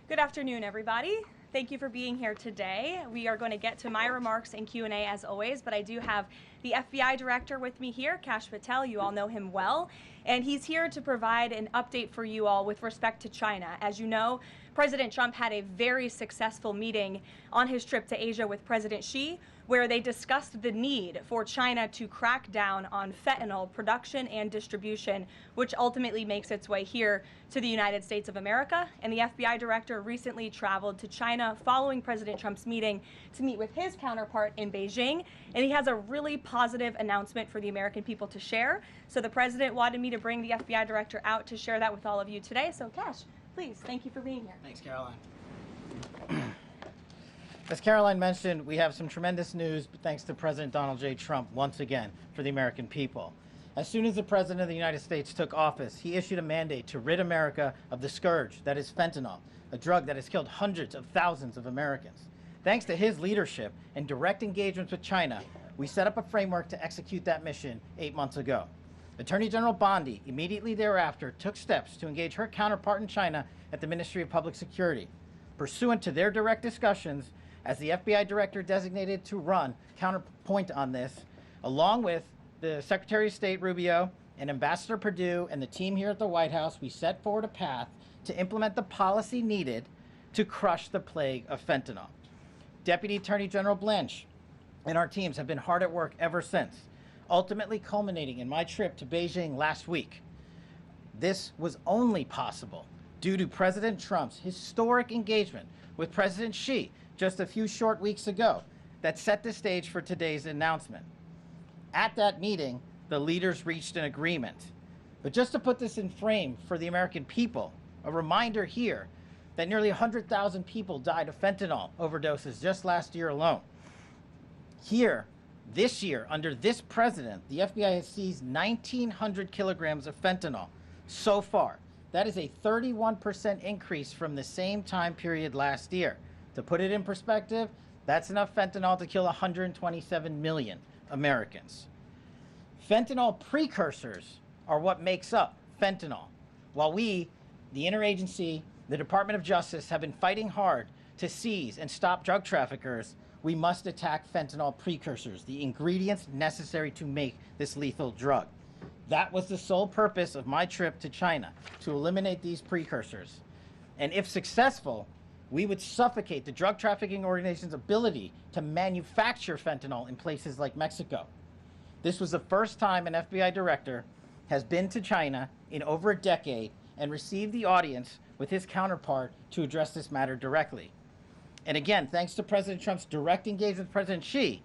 Good afternoon, everybody. Thank you for being here today. We are going to get to my remarks and Q&A as always, but I do have the FBI director with me here, Kash Patel. You all know him well, and he's here to provide an update for you all with respect to China. As you know, President Trump had a very successful meeting on his trip to Asia with President Xi, where they discussed the need for China to crack down on fentanyl production and distribution, which ultimately makes its way here to the United States of America. And the FBI director recently traveled to China following President Trump's meeting to meet with his counterpart in Beijing. And he has a really positive announcement for the American people to share. So the president wanted me to bring the FBI director out to share that with all of you today. So Kash, please, thank you for being here. Thanks, Caroline. As Caroline mentioned, we have some tremendous news thanks to President Donald J. Trump once again for the American people. As soon as the President of the United States took office, he issued a mandate to rid America of the scourge that is fentanyl, a drug that has killed hundreds of thousands of Americans. Thanks to his leadership and direct engagements with China, we set up a framework to execute that mission 8 months ago. Attorney General Bondi immediately thereafter took steps to engage her counterpart in China at the Ministry of Public Security. Pursuant to their direct discussions, as the FBI director designated to run counterpoint on this, along with the Secretary of State Rubio and Ambassador Perdue and the team here at the White House, we set forward a path to implement the policy needed to crush the plague of fentanyl. Deputy Attorney General Blanche and our teams have been hard at work ever since, ultimately culminating in my trip to Beijing last week. This was only possible due to President Trump's historic engagement with President Xi just a few short weeks ago that set the stage for today's announcement. At that meeting, the leaders reached an agreement. But just to put this in frame for the American people, a reminder here that nearly 100,000 people died of fentanyl overdoses just last year alone. Here, this year, under this president, the FBI has seized 1,900 kilograms of fentanyl so far. That is a 31% increase from the same time period last year. To put it in perspective, that's enough fentanyl to kill 127 million Americans. Fentanyl precursors are what makes up fentanyl. While we, the interagency, the Department of Justice, have been fighting hard to seize and stop drug traffickers, we must attack fentanyl precursors, the ingredients necessary to make this lethal drug. That was the sole purpose of my trip to China, to eliminate these precursors. And if successful, we would suffocate the drug trafficking organization's ability to manufacture fentanyl in places like Mexico. This was the first time an FBI director has been to China in over a decade and received the audience with his counterpart to address this matter directly. And again, thanks to President Trump's direct engagement with President Xi,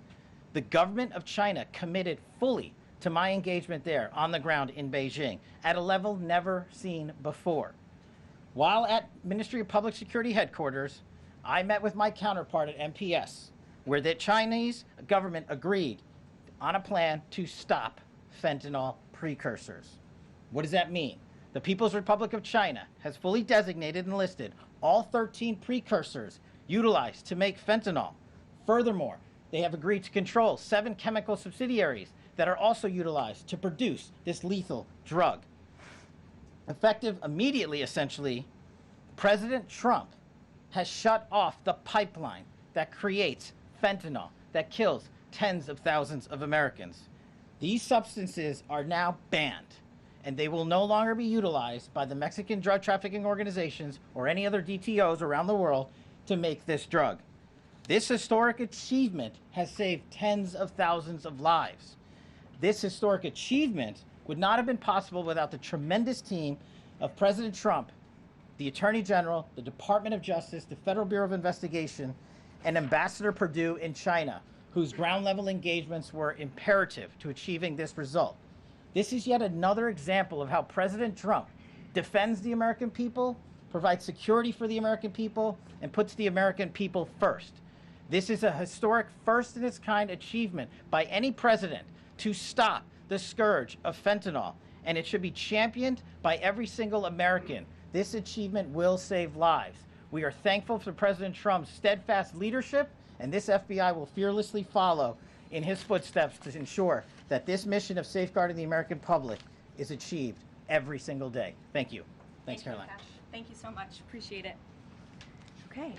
the government of China committed fully to my engagement there on the ground in Beijing at a level never seen before. While at Ministry of Public Security headquarters, I met with my counterpart at MPS, where the Chinese government agreed on a plan to stop fentanyl precursors. What does that mean? The People's Republic of China has fully designated and listed all 13 precursors utilized to make fentanyl. Furthermore, they have agreed to control 7 chemical subsidiaries that are also utilized to produce this lethal drug. Effective immediately, essentially, President Trump has shut off the pipeline that creates fentanyl that kills tens of thousands of Americans. These substances are now banned, and they will no longer be utilized by the Mexican drug trafficking organizations or any other DTOs around the world to make this drug. This historic achievement has saved tens of thousands of lives. This historic achievement would not have been possible without the tremendous team of President Trump, the Attorney General, the Department of Justice, the Federal Bureau of Investigation, and Ambassador Perdue in China, whose ground-level engagements were imperative to achieving this result. This is yet another example of how President Trump defends the American people, provides security for the American people, and puts the American people first. This is a historic first-in-its-kind achievement by any president to stop the scourge of fentanyl, and it should be championed by every single American. This achievement will save lives. We are thankful for President Trump's steadfast leadership, and this FBI will fearlessly follow in his footsteps to ensure that this mission of safeguarding the American public is achieved every single day. Thank you. Thanks, Caroline. Thank you so much. Appreciate it. Okay.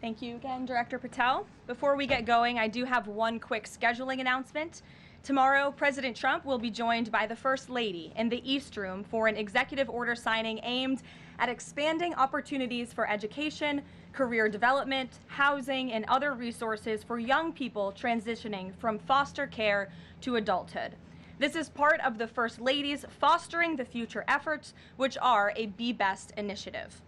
Thank you again, Director Patel. Before we get going, I do have one quick scheduling announcement. Tomorrow, President Trump will be joined by the First Lady in the East Room for an executive order signing aimed at expanding opportunities for education, career development, housing, and other resources for young people transitioning from foster care to adulthood. This is part of the First Lady's Fostering the Future efforts, which are a Be Best initiative.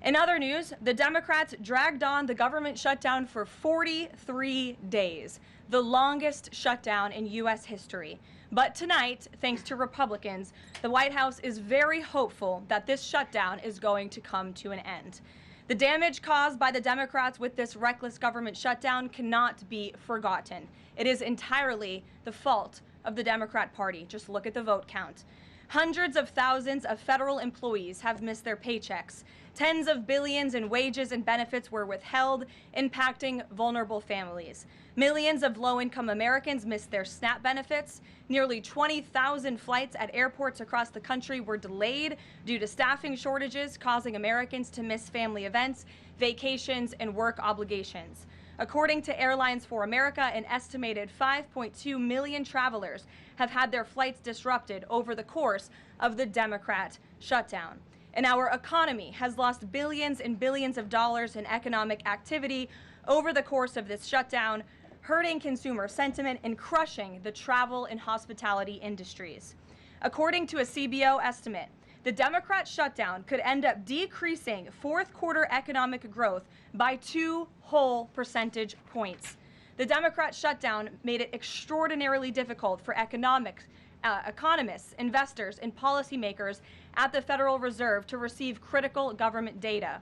In other news, the Democrats dragged on the government shutdown for 43 days, the longest shutdown in U.S. history. But tonight, thanks to Republicans, the White House is very hopeful that this shutdown is going to come to an end. The damage caused by the Democrats with this reckless government shutdown cannot be forgotten. It is entirely the fault of the Democrat Party. Just look at the vote count. Hundreds of thousands of federal employees have missed their paychecks. Tens of billions in wages and benefits were withheld, impacting vulnerable families. Millions of low-income Americans missed their SNAP benefits. Nearly 20,000 flights at airports across the country were delayed due to staffing shortages, causing Americans to miss family events, vacations, and work obligations. According to Airlines for America, an estimated 5.2 million travelers have had their flights disrupted over the course of the Democrat shutdown. And our economy has lost billions and billions of dollars in economic activity over the course of this shutdown, hurting consumer sentiment and crushing the travel and hospitality industries. According to a CBO estimate, the Democrat shutdown could end up decreasing fourth quarter economic growth by 2 whole percentage points. The Democrat shutdown made it extraordinarily difficult for economists, investors, and policymakers at the Federal Reserve to receive critical government data.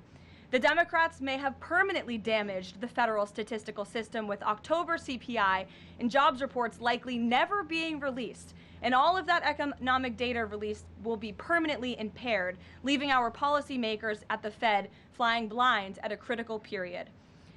The Democrats may have permanently damaged the federal statistical system, with October CPI and jobs reports likely never being released. And all of that economic data released will be permanently impaired, leaving our policymakers at the Fed flying blind at a critical period.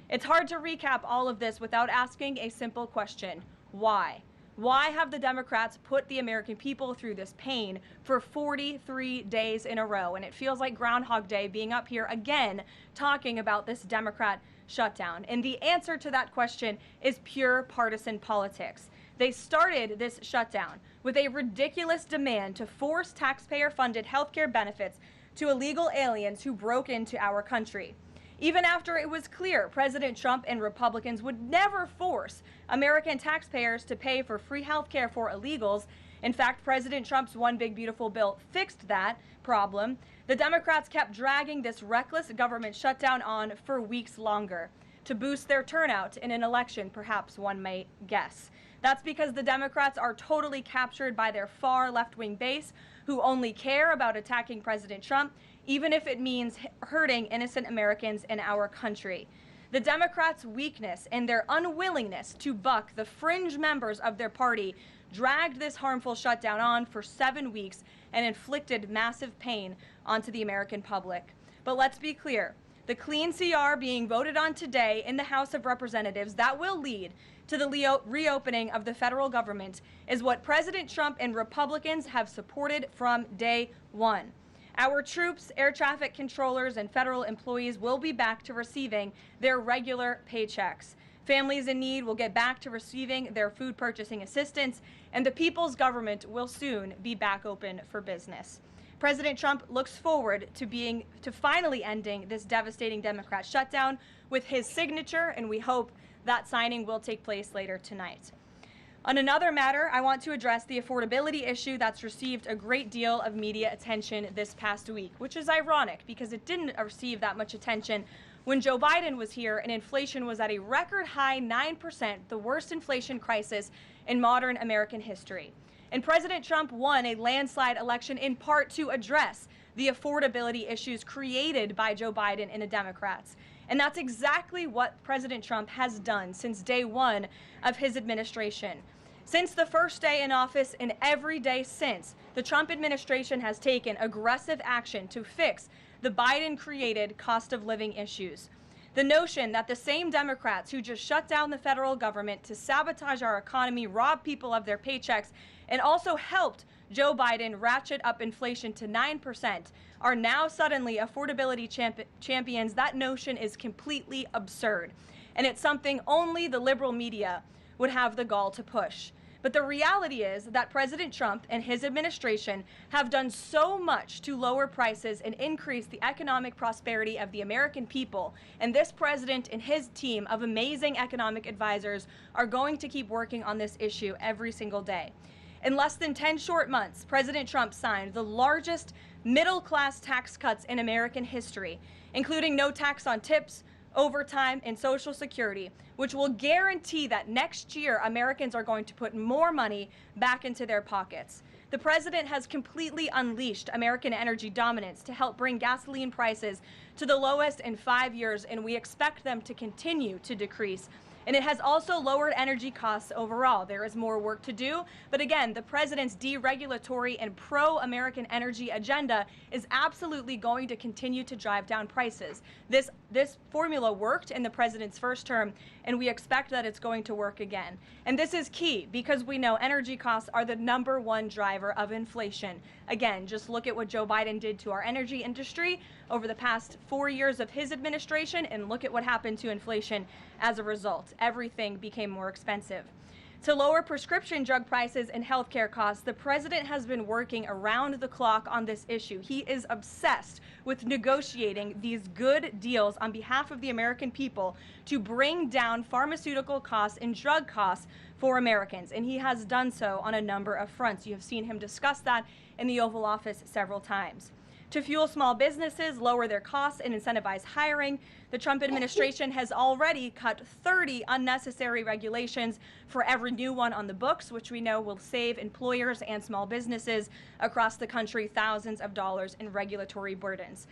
It's hard to recap all of this without asking a simple question: why? Why have the Democrats put the American people through this pain for 43 days in a row? And it feels like Groundhog Day being up here again talking about this Democrat shutdown. And the answer to that question is pure partisan politics. They started this shutdown with a ridiculous demand to force taxpayer-funded healthcare benefits to illegal aliens who broke into our country. Even after it was clear President Trump and Republicans would never force American taxpayers to pay for free health care for illegals. In fact, President Trump's One Big Beautiful Bill fixed that problem. The Democrats kept dragging this reckless government shutdown on for weeks longer to boost their turnout in an election, perhaps one might guess. That's because the Democrats are totally captured by their far left-wing base, who only care about attacking President Trump, even if it means hurting innocent Americans in our country. The Democrats' weakness and their unwillingness to buck the fringe members of their party dragged this harmful shutdown on for 7 weeks and inflicted massive pain onto the American public. But let's be clear, the clean CR being voted on today in the House of Representatives that will lead to the reopening of the federal government is what President Trump and Republicans have supported from day one. Our troops, air traffic controllers, and federal employees will be back to receiving their regular paychecks. Families in need will get back to receiving their food purchasing assistance, and the people's government will soon be back open for business. President Trump looks forward to finally ending this devastating Democrat shutdown with his signature, and we hope that signing will take place later tonight. On another matter, I want to address the affordability issue that's received a great deal of media attention this past week, which is ironic because it didn't receive that much attention when Joe Biden was here and inflation was at a record high 9%, the worst inflation crisis in modern American history. And President Trump won a landslide election in part to address the affordability issues created by Joe Biden and the Democrats. And that's exactly what President Trump has done since day one of his administration. Since the first day in office and every day since, the Trump administration has taken aggressive action to fix the Biden-created cost of living issues. The notion that the same Democrats who just shut down the federal government to sabotage our economy, rob people of their paychecks, and also helped Joe Biden ratchet up inflation to 9%, are now suddenly affordability champions. That notion is completely absurd. And it's something only the liberal media would have the gall to push. But the reality is that President Trump and his administration have done so much to lower prices and increase the economic prosperity of the American people. And this president and his team of amazing economic advisors are going to keep working on this issue every single day. In less than 10 short months, President Trump signed the largest middle-class tax cuts in American history, including no tax on tips, overtime, and Social Security, which will guarantee that next year Americans are going to put more money back into their pockets. The president has completely unleashed American energy dominance to help bring gasoline prices to the lowest in 5 years, and we expect them to continue to decrease. And it has also lowered energy costs overall. There is more work to do, but again, the president's deregulatory and pro-American energy agenda is absolutely going to continue to drive down prices. This formula worked in the president's first term, and we expect that it's going to work again. And this is key because we know energy costs are the #1 driver of inflation. Again, just look at what Joe Biden did to our energy industry over the past 4 years of his administration, and look at what happened to inflation as a result. Everything became more expensive. To lower prescription drug prices and healthcare costs, the president has been working around the clock on this issue. He is obsessed with negotiating these good deals on behalf of the American people to bring down pharmaceutical costs and drug costs for Americans, and he has done so on a number of fronts. You have seen him discuss that in the Oval Office several times. To fuel small businesses, lower their costs, and incentivize hiring, the Trump administration has already cut 30 unnecessary regulations for every new one on the books, which we know will save employers and small businesses across the country thousands of dollars in regulatory burdens.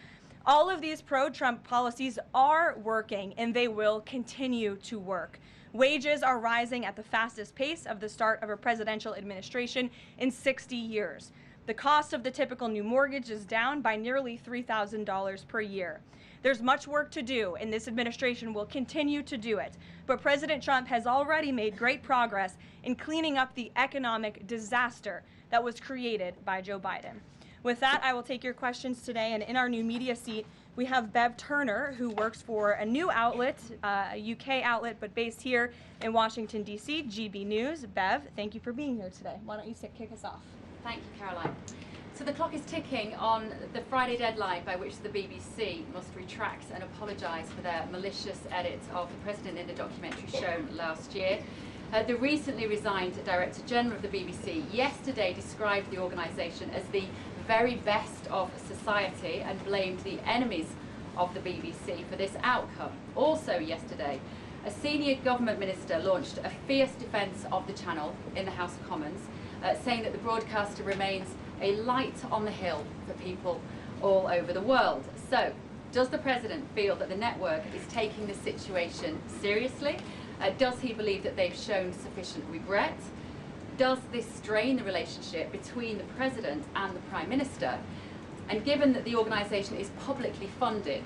All of these pro-Trump policies are working, and they will continue to work. Wages are rising at the fastest pace of the start of a presidential administration in 60 years. The cost of the typical new mortgage is down by nearly $3,000 per year. There's much work to do, and this administration will continue to do it. But President Trump has already made great progress in cleaning up the economic disaster that was created by Joe Biden. With that, I will take your questions today, and in our new media seat, we have Bev Turner, who works for a new outlet, a UK outlet, but based here in Washington, D.C., GB News. Bev, thank you for being here today. Why don't you kick us off? Thank you, Caroline. So the clock is ticking on the Friday deadline by which the BBC must retract and apologise for their malicious edits of the president in the documentary shown last year. The recently resigned Director General of the BBC yesterday described the organisation as the very best of society and blamed the enemies of the BBC for this outcome. Also yesterday, a senior government minister launched a fierce defence of the channel in the House of Commons, saying that the broadcaster remains a light on the hill for people all over the world. So, does the president feel that the network is taking the situation seriously? Does he believe that they've shown sufficient regret? Does this strain the relationship between the president and the prime minister? And given that the organisation is publicly funded,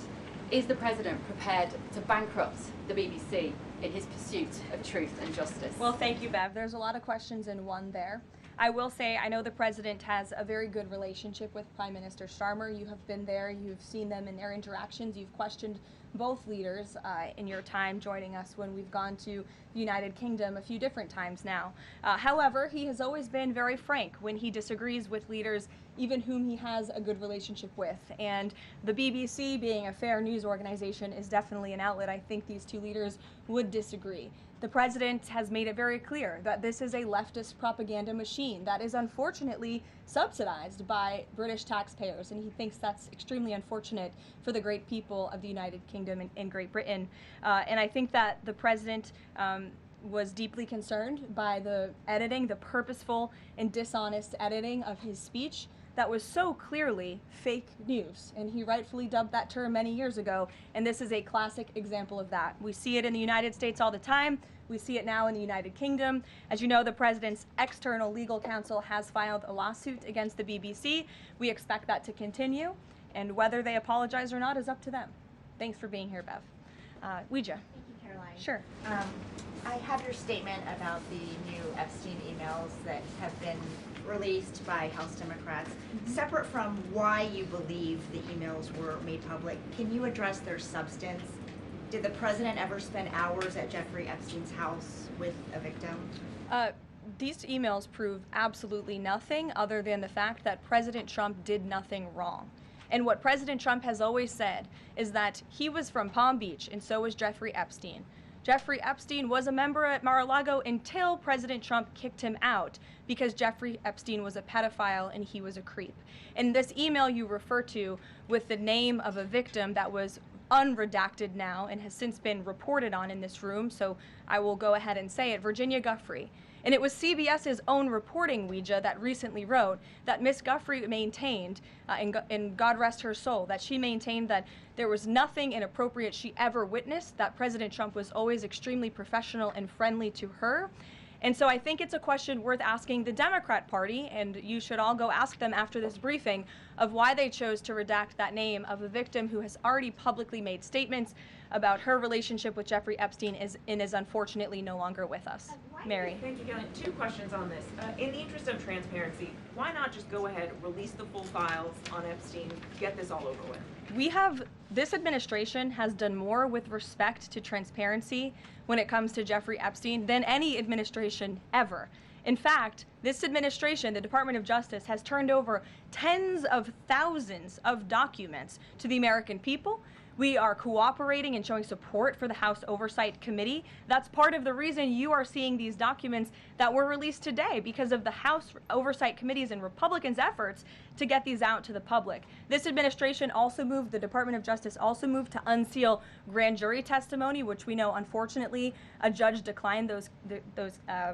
is the president prepared to bankrupt the BBC in his pursuit of truth and justice? Well, thank you, Bev. There's a lot of questions in one there. I will say I know the president has a very good relationship with Prime Minister Starmer. You have been there. You've seen them in their interactions. You've questioned both leaders in your time joining us when we've gone to the United Kingdom a few different times now. However, he has always been very frank when he disagrees with leaders, even whom he has a good relationship with. And the BBC, being a fair news organization, is definitely an outlet. I think these two leaders would disagree. The president has made it very clear that this is a leftist propaganda machine that is unfortunately subsidized by British taxpayers, and he thinks that's extremely unfortunate for the great people of the United Kingdom and Great Britain. And I think that the president was deeply concerned by the editing, the purposeful and dishonest editing of his speech that was so clearly fake news, and he rightfully dubbed that term many years ago, and this is a classic example of that. We see it in the United States all the time. We see it now in the United Kingdom. As you know, the president's external legal counsel has filed a lawsuit against the BBC. We expect that to continue, and whether they apologize or not is up to them. Thanks for being here, Bev. Ouija. Thank you, Caroline. Sure. I have your statement about the new Epstein emails that have been released by House Democrats. Separate from why you believe the emails were made public, can you address their substance? Did the president ever spend hours at Jeffrey Epstein's house with a victim? These emails prove absolutely nothing other than the fact that President Trump did nothing wrong. And what President Trump has always said is that he was from Palm Beach, and so was Jeffrey Epstein. Jeffrey Epstein was a member at Mar-a-Lago until President Trump kicked him out because Jeffrey Epstein was a pedophile and he was a creep. And this email you refer to with the name of a victim that was unredacted now and has since been reported on in this room, so I will go ahead and say it, Virginia Giuffre. And it was CBS's own reporting, Ouija, that recently wrote that Miss Giuffre maintained, and God rest her soul, that she maintained that there was nothing inappropriate she ever witnessed, that President Trump was always extremely professional and friendly to her. And so I think it's a question worth asking the Democrat Party, and you should all go ask them after this briefing, of why they chose to redact that name of a victim who has already publicly made statements about her relationship with Jeffrey Epstein and is unfortunately no longer with us. Mary. Thank you, Karoline. Two questions on this. In the interest of transparency, why not just go ahead, release the full files on Epstein, get this all over with? This administration has done more with respect to transparency when it comes to Jeffrey Epstein than any administration ever. In fact, this administration, the Department of Justice, has turned over tens of thousands of documents to the American people. We are cooperating and showing support for the House Oversight Committee. That's part of the reason you are seeing these documents that were released today, because of the House Oversight Committee's and Republicans' efforts to get these out to the public. This administration also moved, the Department of Justice also moved to unseal grand jury testimony, which we know, unfortunately, a judge declined those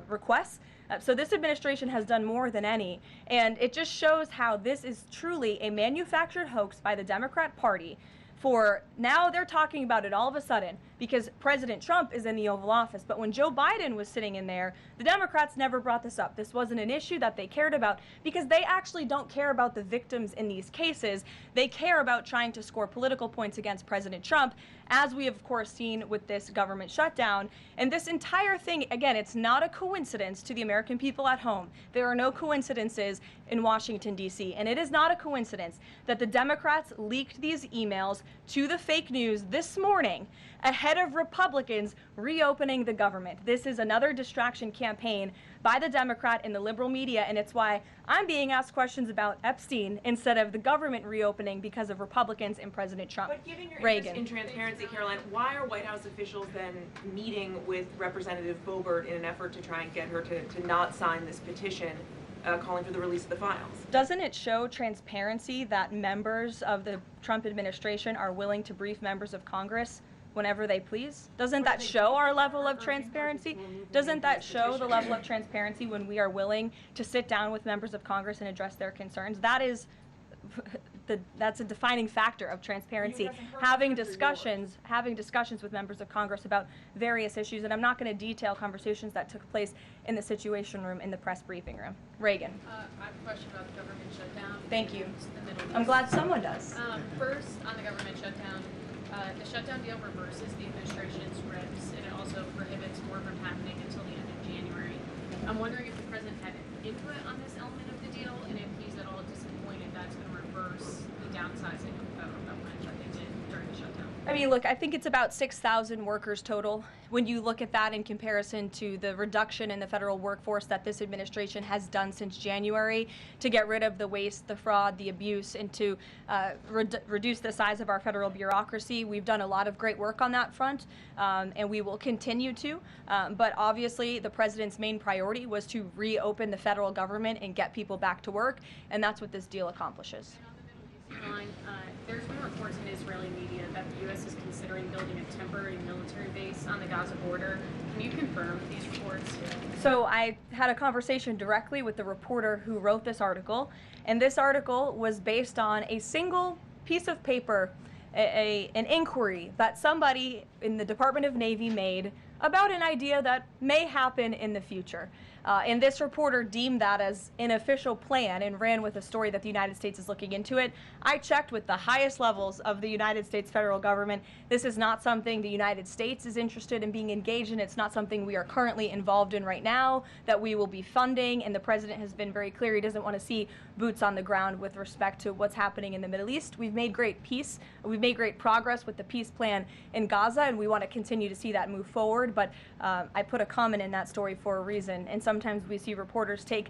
requests. So this administration has done more than any, and it just shows how this is truly a manufactured hoax by the Democrat Party. For now they're talking about it all of a sudden because President Trump is in the Oval Office. But when Joe Biden was sitting in there, the Democrats never brought this up. This wasn't an issue that they cared about because they actually don't care about the victims in these cases. They care about trying to score political points against President Trump, as we have, of course, seen with this government shutdown. And this entire thing, again, it's not a coincidence to the American people at home. There are no coincidences in Washington, D.C. And it is not a coincidence that the Democrats leaked these emails to the fake news this morning ahead of Republicans reopening the government. This is another distraction campaign by the Democrat and the liberal media, and it's why I'm being asked questions about Epstein instead of the government reopening because of Republicans and President Trump. But given your Reagan. interest in transparency, Karoline, why are White House officials then meeting with Representative Boebert in an effort to try and get her to not sign this petition calling for the release of the files? Doesn't it show transparency that members of the Trump administration are willing to brief members of Congress whenever they please? Doesn't that show our level of transparency? Doesn't that show the level of transparency when we are willing to sit down with members of Congress and address their concerns? That is that's a defining factor of transparency. Having discussions with members of Congress about various issues, and I'm not going to detail conversations that took place in the Situation Room in the press briefing room. Reagan. I have a question about the government shutdown. Thank you. The Middle East. I'm glad someone does. First, on the government shutdown, the shutdown deal reverses the administration's regs, and it also prohibits more from happening until the end of January. I'm wondering if the president had input on this element of the deal, and if he's at all disappointed that's going to reverse the downsizing of the federal government that they did during the shutdown. I mean, look, I think it's about 6,000 workers total. When you look at that in comparison to the reduction in the federal workforce that this administration has done since January to get rid of the waste, the fraud, the abuse, and to reduce the size of our federal bureaucracy, we've done a lot of great work on that front, and we will continue to. But obviously, the president's main priority was to reopen the federal government and get people back to work, and that's what this deal accomplishes. Line, there's been reports in Israeli media that the U.S. is considering building a temporary military base on the Gaza border. Can you confirm these reports? So I had a conversation directly with the reporter who wrote this article, and this article was based on a single piece of paper, an inquiry that somebody in the Department of Navy made about an idea that may happen in the future. And this reporter deemed that as an official plan and ran with a story that the United States is looking into it. I checked with the highest levels of the United States federal government. This is not something the United States is interested in being engaged in. It's not something we are currently involved in right now that we will be funding. And the president has been very clear he doesn't want to see boots on the ground with respect to what's happening in the Middle East. We've made great peace. We've made great progress with the peace plan in Gaza, and we want to continue to see that move forward. But I put a comment in that story for a reason. And sometimes we see reporters take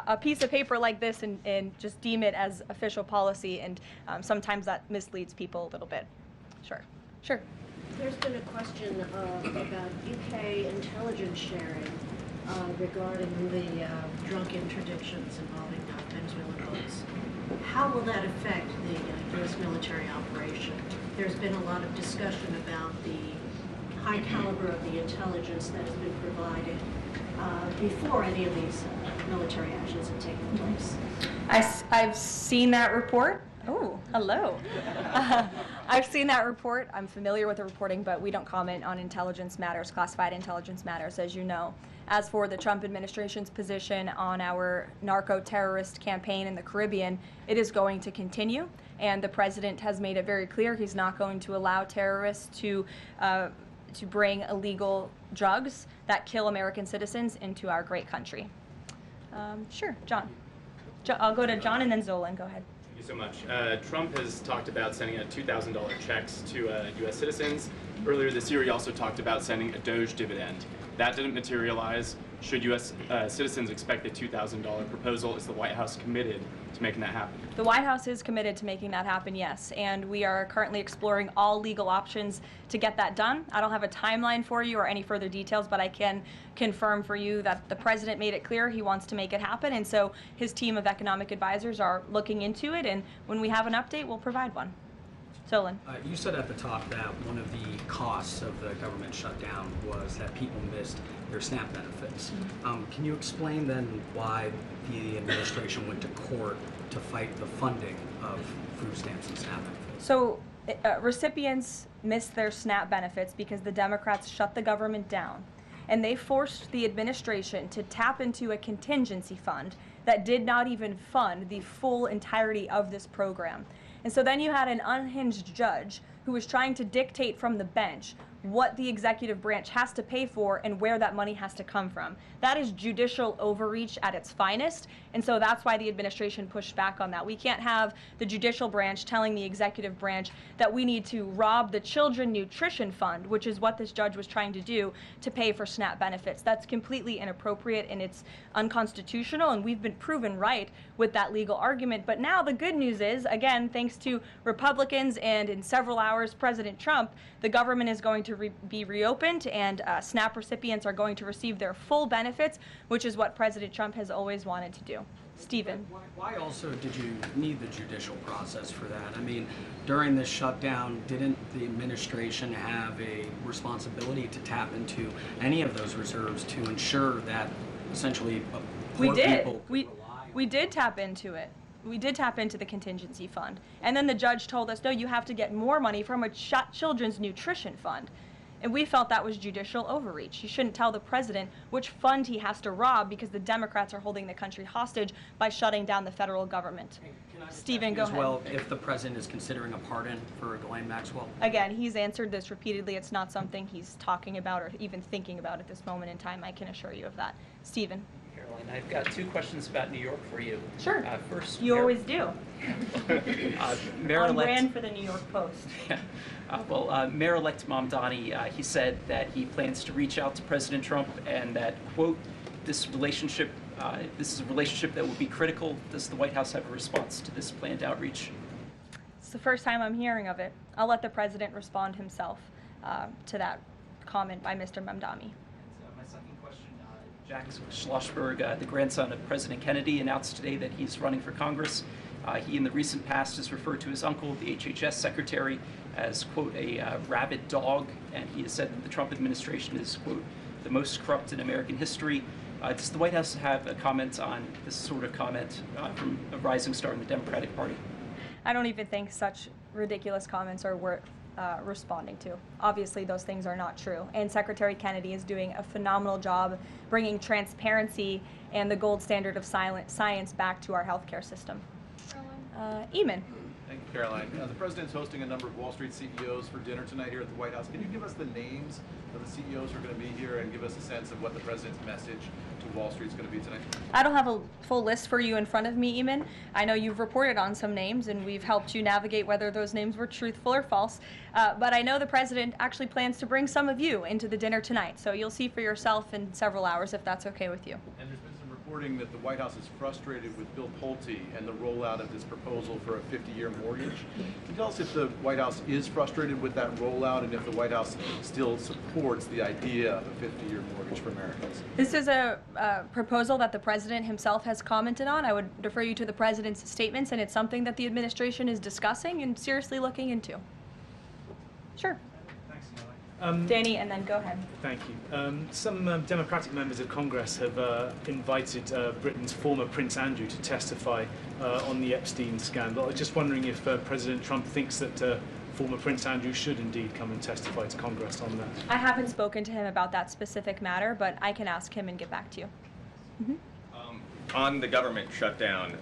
a piece of paper like this and just deem it as official policy, and sometimes that misleads people a little bit. Sure. There's been a question about UK intelligence sharing regarding the drunk interdictions involving Venezuelan boats. How will that affect the U.S. military operation? There's been a lot of discussion about the high caliber of the intelligence that has been provided before any of these military actions have taken place. I've seen that report. Oh, hello. I've seen that report. I'm familiar with the reporting, but we don't comment on intelligence matters, classified intelligence matters, as you know. As for the Trump administration's position on our narco-terrorist campaign in the Caribbean, it is going to continue, and the president has made it very clear he's not going to allow terrorists to bring illegal drugs that kill American citizens into our great country. Sure, John. I'll go to John and then Zolan. Go ahead. Thank you so much. Trump has talked about sending out $2,000 checks to U.S. citizens. Earlier this year, he also talked about sending a Doge dividend. That didn't materialize. Should U.S. Citizens expect the $2,000 proposal? Is the White House committed to making that happen? The White House is committed to making that happen, yes. And we are currently exploring all legal options to get that done. I don't have a timeline for you or any further details, but I can confirm for you that the president made it clear he wants to make it happen. And so his team of economic advisors are looking into it. And when we have an update, we'll provide one. Solon. You said at the top that one of the costs of the government shutdown was that people missed their SNAP benefits. Can you explain then why the administration went to court to fight the funding of food stamps and SNAP benefits? So recipients missed their SNAP benefits because the Democrats shut the government down, and they forced the administration to tap into a contingency fund that did not even fund the full entirety of this program. And so then you had an unhinged judge who was trying to dictate from the bench what the executive branch has to pay for and where that money has to come from. That is judicial overreach at its finest, and so that's why the administration pushed back on that. We can't have the judicial branch telling the executive branch that we need to rob the Children Nutrition Fund, which is what this judge was trying to do, to pay for SNAP benefits. That's completely inappropriate and it's unconstitutional, and we've been proven right with that legal argument. But now the good news is, again, thanks to Republicans and in several hours President Trump, the government is going to be reopened, and SNAP recipients are going to receive their full benefits, which is what President Trump has always wanted to do. Stephen. Why also did you need the judicial process for that? I mean, during this shutdown, didn't the administration have a responsibility to tap into any of those reserves to ensure that essentially poor people could rely on? We did tap into it. We did tap into the contingency fund. And then the judge told us, no, you have to get more money from a children's nutrition fund. And we felt that was judicial overreach. You shouldn't tell the president which fund he has to rob because the Democrats are holding the country hostage by shutting down the federal government. Stephen, go ahead. Well, if the president is considering a pardon for Ghislaine Maxwell? Again, he's answered this repeatedly. It's not something he's talking about or even thinking about at this moment in time. I can assure you of that. Stephen. Karoline, I've got two questions about New York for you. Sure. First, you always do. Mayor-elect, on brand for the New York Post. Mayor-elect Mamdani, he said that he plans to reach out to President Trump and that, quote, this is a relationship that will be critical. Does the White House have a response to this planned outreach? It's the first time I'm hearing of it. I'll let the president respond himself to that comment by Mr. Mamdani. My second question, Jack Schlossberg, the grandson of President Kennedy, announced today that he's running for Congress. He, in the recent past, has referred to his uncle, the HHS secretary, as, quote, a rabid dog, and he has said that the Trump administration is, quote, the most corrupt in American history. Does the White House have a comment on this sort of comment from a rising star in the Democratic Party? I don't even think such ridiculous comments are responding to. Obviously, those things are not true. And Secretary Kennedy is doing a phenomenal job bringing transparency and the gold standard of science back to our healthcare system. Eamon. Thank you, Caroline. The President's hosting a number of Wall Street CEOs for dinner tonight here at the White House. Can you give us the names of the CEOs who are going to be here and give us a sense of what the President's message to Wall Street is going to be tonight? I don't have a full list for you in front of me, Eamon. I know you've reported on some names, and we've helped you navigate whether those names were truthful or false. But I know the President actually plans to bring some of you into the dinner tonight, so you'll see for yourself in several hours if that's okay with you. And there's been some reporting that the White House is frustrated with Bill Pulte and the rollout of this proposal for a 50-year mortgage. Can you tell us if the White House is frustrated with that rollout and if the White House still supports the idea of a 50-year mortgage for Americans? This is a proposal that the President himself has commented on. I would defer you to the President's statements, and it's something that the administration is discussing and seriously looking into. Sure. Danny, and then go ahead. Thank you. Some Democratic members of Congress have invited Britain's former Prince Andrew to testify on the Epstein scandal. I was just wondering if President Trump thinks that former Prince Andrew should indeed come and testify to Congress on that. I haven't spoken to him about that specific matter, but I can ask him and get back to you. On the government shutdown,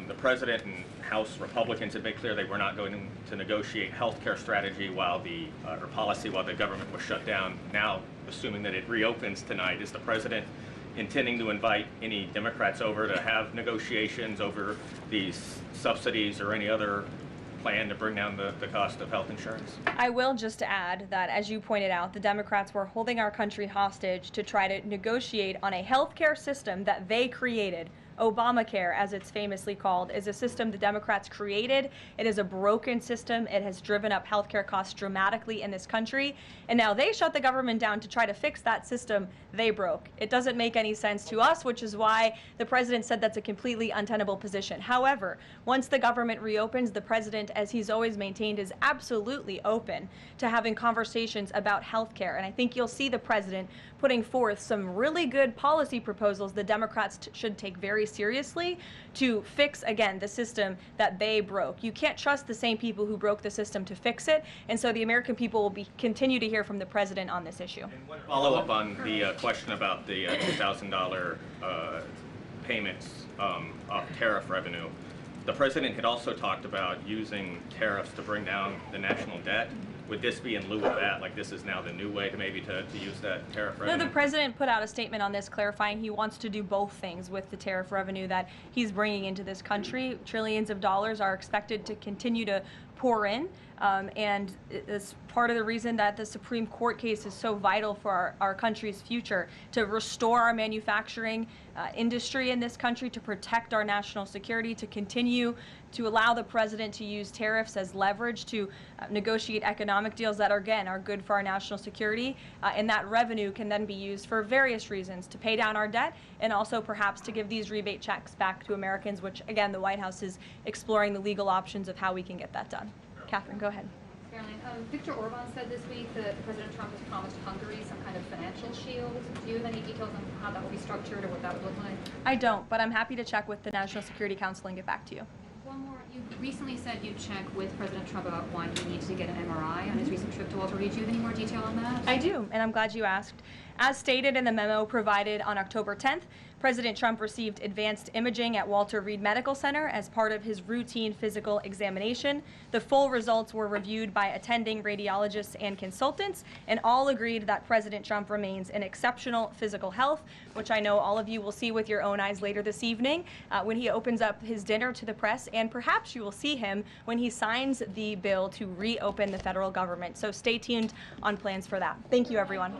the President and House Republicans have made clear they were not going to negotiate health care strategy or policy while the government was shut down. Now, assuming that it reopens tonight, is the President intending to invite any Democrats over to have negotiations over these subsidies or any other plan to bring down the cost of health insurance? I will just add that, as you pointed out, the Democrats were holding our country hostage to try to negotiate on a health care system that they created. Obamacare, as it's famously called, is a system the Democrats created. It is a broken system. It has driven up healthcare costs dramatically in this country. And now they shut the government down to try to fix that system they broke. It doesn't make any sense to us, which is why the President said that's a completely untenable position. However, once the government reopens, the President, as he's always maintained, is absolutely open to having conversations about healthcare. And I think you'll see the President putting forth some really good policy proposals the Democrats should take very seriously to fix, again, the system that they broke. You can't trust the same people who broke the system to fix it, and so the American people will continue to hear from the President on this issue. Follow up on the question about the $2,000 payments off tariff revenue. The President had also talked about using tariffs to bring down the national debt. Would this be in lieu of that? Like, this is now the new way to maybe to use that tariff revenue? No, the President put out a statement on this clarifying he wants to do both things with the tariff revenue that he's bringing into this country. Trillions of dollars are expected to continue to pour in, and it's part of the reason that the Supreme Court case is so vital for our country's future, to restore our manufacturing industry in this country, to protect our national security, to continue to allow the President to use tariffs as leverage to negotiate economic deals that, again, are good for our national security. And that revenue can then be used for various reasons, to pay down our debt and also perhaps to give these rebate checks back to Americans, which, again, the White House is exploring the legal options of how we can get that done. Catherine, go ahead. Caroline, Viktor Orban said this week that President Trump has promised Hungary some kind of financial shield. Do you have any details on how that will be structured or what that would look like? I don't, but I'm happy to check with the National Security Council and get back to you. One more. You recently said you'd check with President Trump about why he needs to get an MRI on his recent trip to Walter Reed. Do you have any more detail on that? I do, and I'm glad you asked. As stated in the memo provided on October 10th, President Trump received advanced imaging at Walter Reed Medical Center as part of his routine physical examination. The full results were reviewed by attending radiologists and consultants, and all agreed that President Trump remains in exceptional physical health, which I know all of you will see with your own eyes later this evening when he opens up his dinner to the press, and perhaps you will see him when he signs the bill to reopen the federal government. So stay tuned on plans for that. Thank you, everyone.